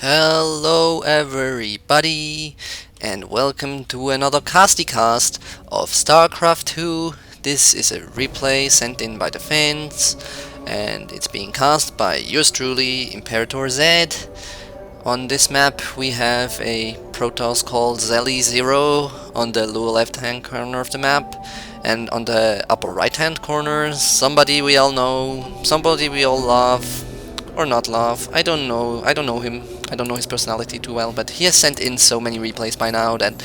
Hello everybody and welcome to another cast of StarCraft 2. This is a replay sent in by the fans and it's being cast by yours truly, Imperator Z. On this map we have a Protoss called ZeliZero on the lower left hand corner of the map, and on the upper right hand corner somebody we all know, somebody we all love or not love. I don't know him. I don't know his personality too well, but he has sent in so many replays by now that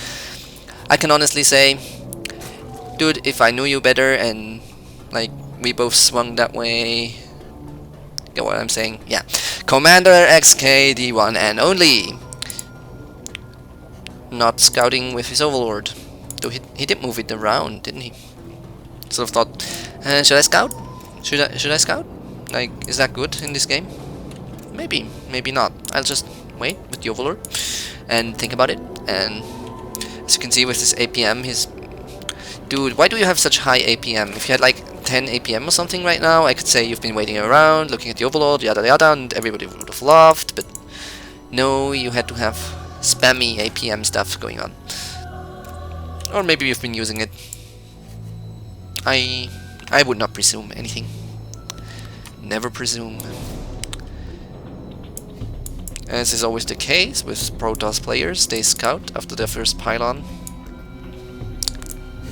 I can honestly say, dude, if I knew you better and like we both swung that way, get what I'm saying? Yeah. CommanderXk, the one and only. Not scouting with his overlord. Though he did move it around, didn't he? Sort of thought, should I scout? Should I scout? Like, is that good in this game? Maybe, maybe not. I'll just wait with the overlord and think about it. And as you can see with this APM, dude, why do you have such high APM? If you had like 10 APM or something right now, I could say you've been waiting around, looking at the overlord, yada yada, and everybody would have laughed, but no, you had to have spammy APM stuff going on. Or maybe you've been using it. I would not presume anything. Never presume. As is always the case with Protoss players, they scout after their first pylon.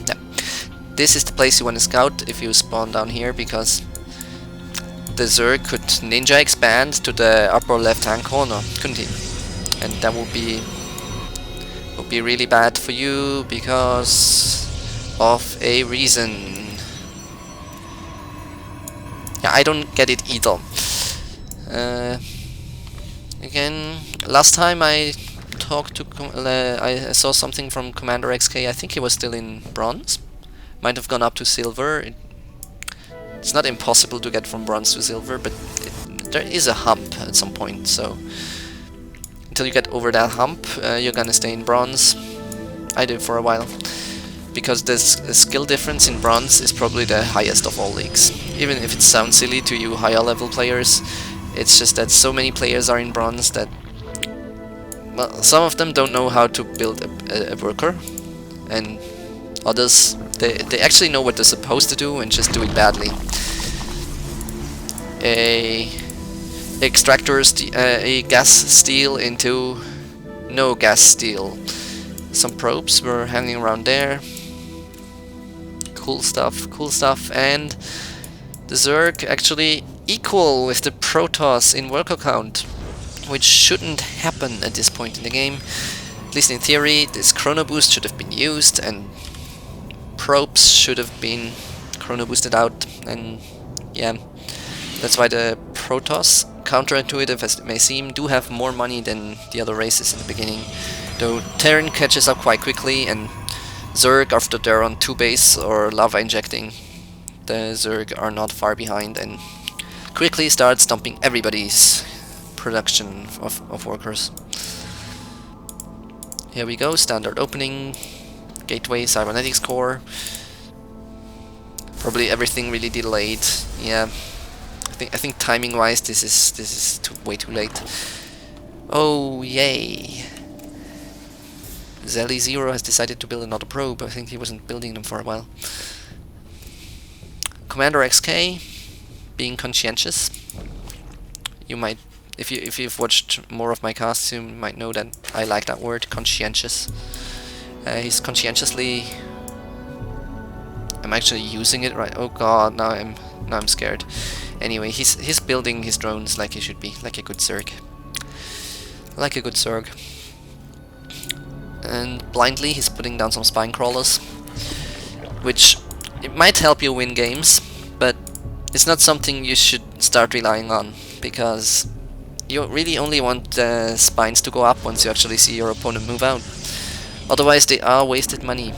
Yeah. This is the place you want to scout if you spawn down here, because the Zerg could ninja expand to the upper left hand corner, couldn't he? And that would be really bad for you because of a reason. Yeah, I don't get it either. Again, last time I talked to I saw something from CommanderXk. I think he was still in bronze. Might have gone up to silver. It's not impossible to get from bronze to silver, but there is a hump at some point. So until you get over that hump, you're gonna stay in bronze. I did for a while, because the skill difference in bronze is probably the highest of all leagues. Even if it sounds silly to you higher level players, it's just that so many players are in bronze that, well, some of them don't know how to build a worker, and others, they actually know what they're supposed to do and just do it badly. A gas steal into no gas steal. Some probes were hanging around there. Cool stuff, and the Zerg actually equal with the Protoss in worker count, which shouldn't happen at this point in the game. At least in theory, this chrono boost should have been used, and probes should have been chrono boosted out, and yeah, that's why the Protoss, counterintuitive as it may seem, do have more money than the other races in the beginning. Though Terran catches up quite quickly, and Zerg, after they're on 2 base or lava injecting, the Zerg are not far behind and quickly start stumping everybody's production of workers. Here we go, standard opening, gateway, cybernetics core. Probably everything really delayed. Yeah, I think timing wise this is way too late. Oh yay! ZeliZero has decided to build another probe. I think he wasn't building them for a while. CommanderXk, being conscientious. You might, if you've watched more of my casts, you might know that I like that word, conscientious. He's conscientiously. I'm actually using it right. Oh god, now I'm scared. Anyway, he's building his drones like he should be, like a good Zerg. Like a good Zerg. And blindly he's putting down some spine crawlers, which it might help you win games, but it's not something you should start relying on, because you really only want the spines to go up once you actually see your opponent move out. Otherwise they are wasted money.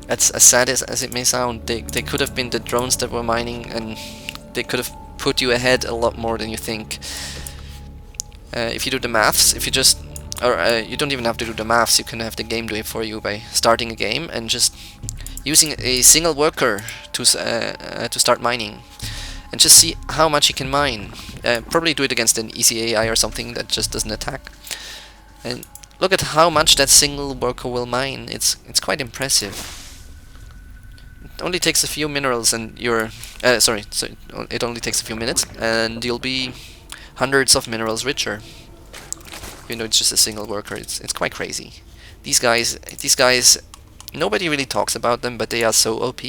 As sad as it may sound, they could have been the drones that were mining, and they could have put you ahead a lot more than you think. If you do the maths, if you just you don't even have to do the maths, you can have the game do it for you by starting a game and just using a single worker to start mining. and just see how much he can mine. Probably do it against an easy AI or something that just doesn't attack. And look at how much that single worker will mine. It's quite impressive. It only takes a few minerals and you're... sorry, it only takes a few minutes and you'll be hundreds of minerals richer. You know, it's just a single worker. It's quite crazy. These guys, nobody really talks about them, but they are so OP.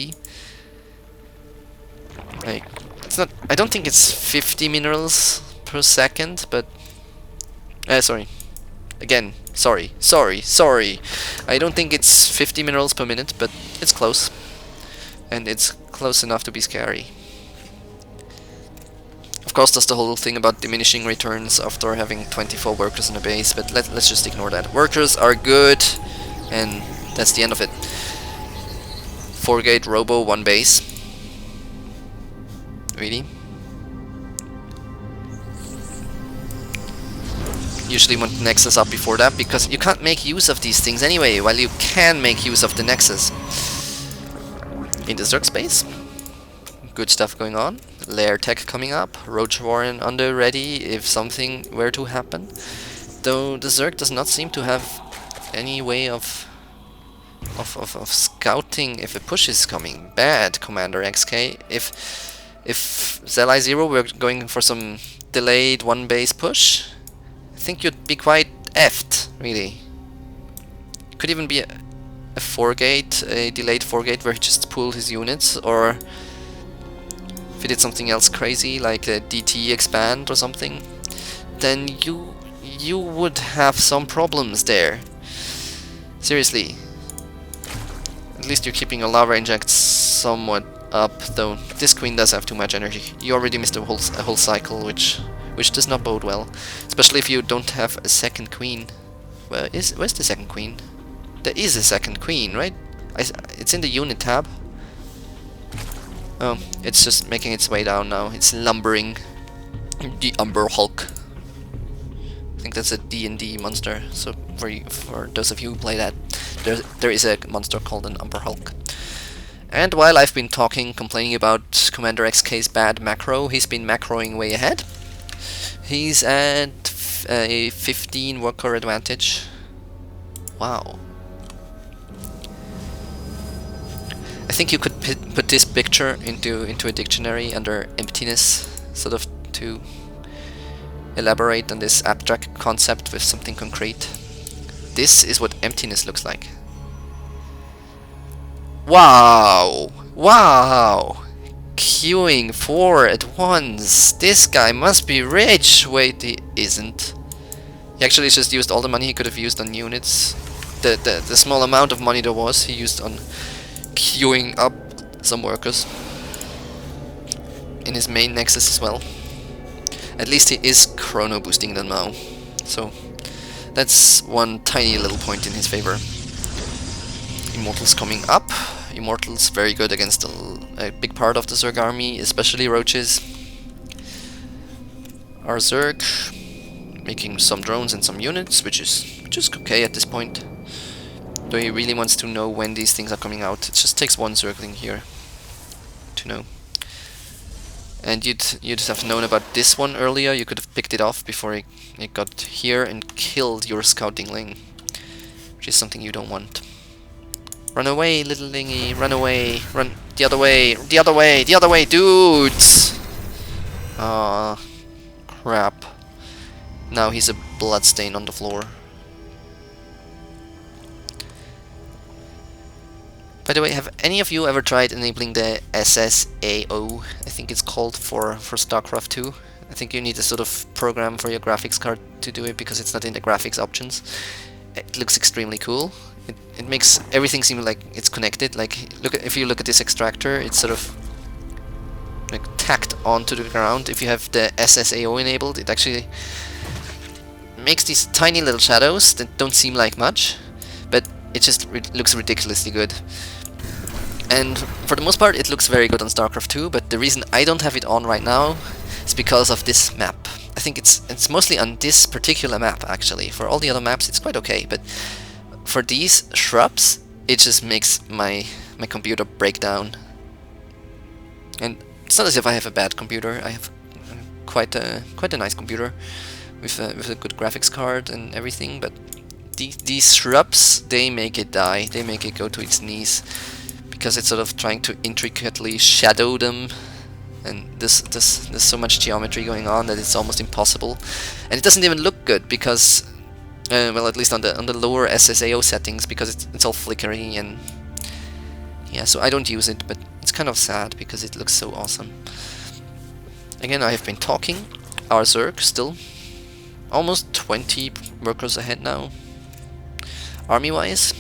Like, it's not... I don't think it's 50 minerals per second, but... sorry. Again, sorry. I don't think it's 50 minerals per minute, but it's close. And it's close enough to be scary. Of course, there's the whole thing about diminishing returns after having 24 workers in a base, but let's just ignore that. Workers are good, and that's the end of it. 4-gate robo, 1 base. Really? Usually want the Nexus up before that, because you can't make use of these things anyway, while you can make use of the Nexus. In the Zerg space, good stuff going on. Lair tech coming up, Roach Warren on the ready if something were to happen. Though the Zerg does not seem to have any way of scouting if a push is coming. Bad, CommanderXk. If ZeliZero were going for some delayed 1-base push, I think you'd be quite effed, really. Could even be a 4-gate, a delayed 4-gate where he just pulled his units, or if he did something else crazy like a DT expand or something, then you would have some problems there. Seriously. At least you're keeping your lava inject somewhat up, though this queen does have too much energy. You already missed a whole cycle, which does not bode well, especially if you don't have a second queen. Where's the second queen? There is a second queen, right? It's in the unit tab. Oh, it's just making its way down now. It's lumbering. The Umber Hulk. I think that's a D&D monster. So for those of you who play that, there is a monster called an Umber Hulk. And while I've been complaining about CommanderXk's bad macro, he's been macroing way ahead. He's at a 15 worker advantage. Wow. I think you could put this picture into a dictionary under emptiness, sort of to elaborate on this abstract concept with something concrete. This is what emptiness looks like. Wow! Wow! Queuing 4 at once! This guy must be rich! Wait, he isn't. He actually just used all the money he could have used on units. The small amount of money there was, he used on queuing up some workers. In his main Nexus as well. At least he is chrono boosting them now. So, that's one tiny little point in his favor. Immortals coming up. Immortals very good against a big part of the Zerg army, especially roaches. Our Zerg making some drones and some units, which is okay at this point. Though he really wants to know when these things are coming out. It just takes one Zergling here to know. And you'd have known about this one earlier. You could have picked it off before it got here and killed your scouting ling, which is something you don't want. Run away, little lingy, run away, run the other way, the other way, the other way, dudes! Ah, crap. Now he's a bloodstain on the floor. By the way, have any of you ever tried enabling the SSAO, I think it's called, for StarCraft 2? I think you need a sort of program for your graphics card to do it, because it's not in the graphics options. It looks extremely cool. It makes everything seem like it's connected. Like, if you look at this extractor, it's sort of like tacked onto the ground. If you have the SSAO enabled, it actually makes these tiny little shadows that don't seem like much, but it just looks ridiculously good. And for the most part, it looks very good on StarCraft 2, but the reason I don't have it on right now is because of this map. I think it's mostly on this particular map, actually. For all the other maps, it's quite okay, but for these shrubs, it just makes my computer break down. And It's not as if I have a bad computer. I have quite a nice computer with a good graphics card and everything, but these shrubs, they make it die. They make it go to its knees because it's sort of trying to intricately shadow them, and there's so much geometry going on that it's almost impossible, and it doesn't even look good because well, at least on the lower SSAO settings, because it's all flickery, and yeah, so I don't use it, but it's kind of sad because it looks so awesome. Again, I have been talking. Our Zerg still almost 20 workers ahead now. Army-wise,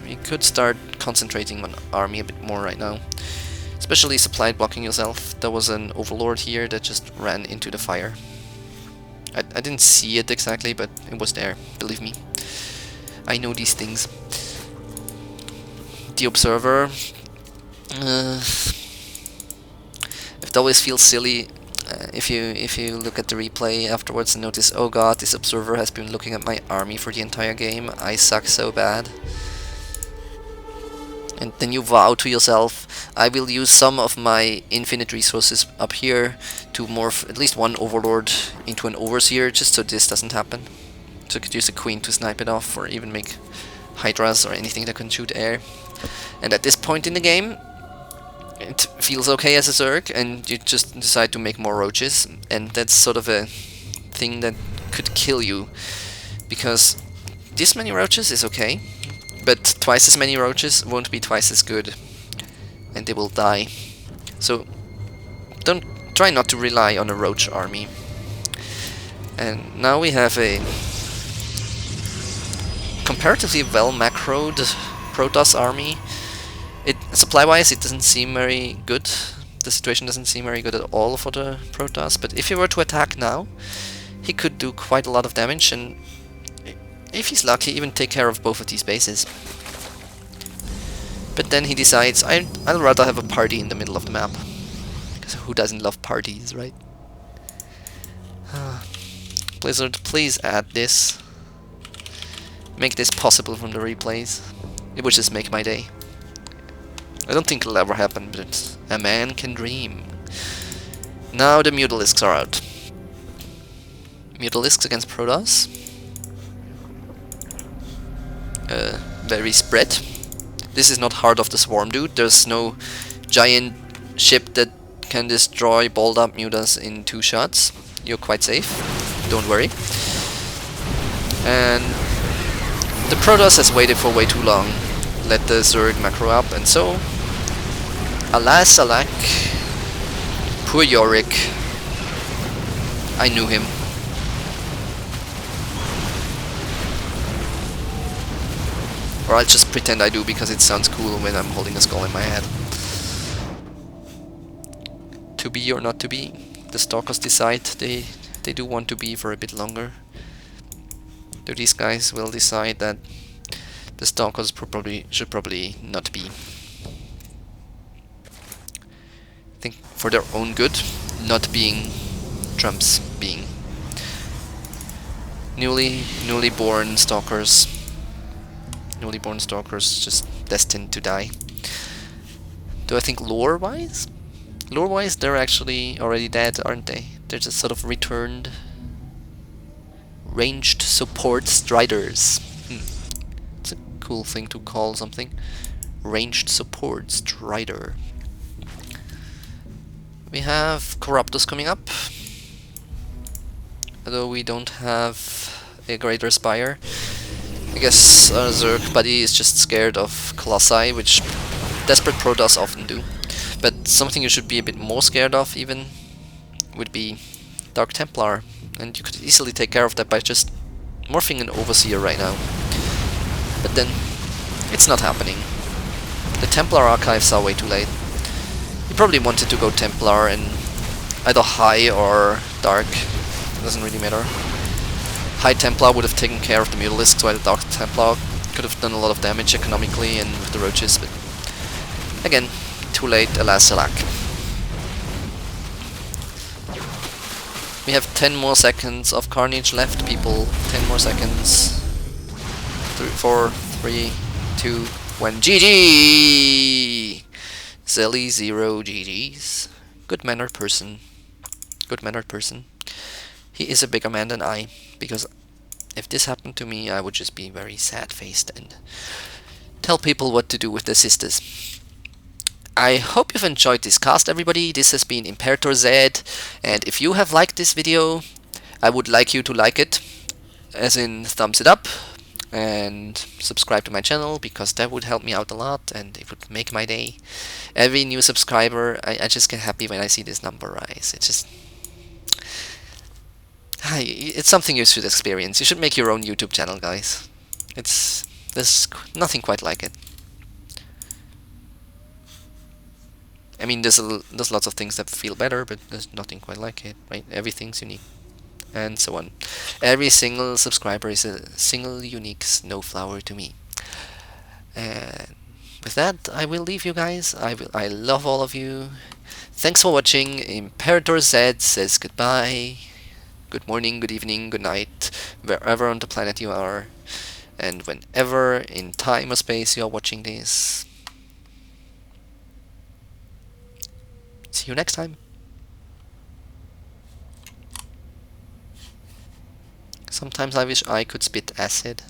you could start concentrating on army a bit more right now, especially supply blocking yourself. There was an overlord here that just ran into the fire. I didn't see it exactly, but it was there, believe me. I know these things. The observer, it always feels silly if you look at the replay afterwards and notice, oh god, this observer has been looking at my army for the entire game. I suck so bad. And then you vow to yourself, I will use some of my infinite resources up here to morph at least one overlord into an overseer, just so this doesn't happen. So you could use a queen to snipe it off, or even make hydras or anything that can shoot air. And at this point in the game, it feels okay as a Zerg, and you just decide to make more roaches, and that's sort of a thing that could kill you, because this many roaches is okay, but twice as many roaches won't be twice as good, and they will die. So try not to rely on a roach army. And now we have a comparatively well macroed Protoss army. Supply-wise, it doesn't seem very good. The situation doesn't seem very good at all for the Protoss, but if he were to attack now, he could do quite a lot of damage, and if he's lucky, even take care of both of these bases. But then he decides, I'll rather have a party in the middle of the map. Because who doesn't love parties, right? Blizzard, please add this. Make this possible from the replays. It would just make my day. I don't think it'll ever happen, but a man can dream. Now the Mutalisks are out. Mutalisks against Protoss. Very spread. This is not Heart of the Swarm, dude. There's no giant ship that can destroy balled up mutas in 2 shots. You're quite safe. Don't worry. And the Protoss has waited for way too long. Let the Zerg macro up, and so, alas alack, poor Yorick. I knew him. Or I'll just pretend I do because it sounds cool when I'm holding a skull in my head. To be or not to be, the Stalkers decide they do want to be for a bit longer. So these guys will decide that the Stalkers should probably not be. I think for their own good, not being trumps being. Newly born Stalkers just destined to die. Do I think lore-wise? Lore-wise, they're actually already dead, aren't they? They're just sort of returned ranged support striders. It's a cool thing to call something. Ranged support strider. We have Corruptus coming up. Although we don't have a Greater Spire. I guess Zerg buddy is just scared of Colossi, which desperate Protoss often do. But something you should be a bit more scared of even would be Dark Templar. And you could easily take care of that by just morphing an Overseer right now. But then, it's not happening. The Templar archives are way too late. You probably wanted to go Templar and either High or Dark. It doesn't really matter. High Templar would have taken care of the Mutalisks, while the Dark Templar could have done a lot of damage economically and with the roaches, but again, too late, alas alack. We have 10 more seconds of carnage left, people. 10 more seconds. 4, 3, 2, 1. GG! ZeliZero GG's. Good mannered person. Good mannered person. He is a bigger man than I, because if this happened to me, I would just be very sad-faced and tell people what to do with their sisters. I hope you've enjoyed this cast, everybody. This has been Imperator Z, and if you have liked this video, I would like you to like it, as in thumbs it up, and subscribe to my channel, because that would help me out a lot, and it would make my day. Every new subscriber, I just get happy when I see this number rise. It's just... it's something you should experience. You should make your own YouTube channel, guys. There's nothing quite like it. I mean, there's lots of things that feel better, but there's nothing quite like it, right? Everything's unique, and so on. Every single subscriber is a single unique snowflower to me. And with that, I will leave you guys. I love all of you. Thanks for watching. Imperator Z says goodbye. Good morning, good evening, good night, wherever on the planet you are, and whenever in time or space you are watching this. See you next time. Sometimes I wish I could spit acid.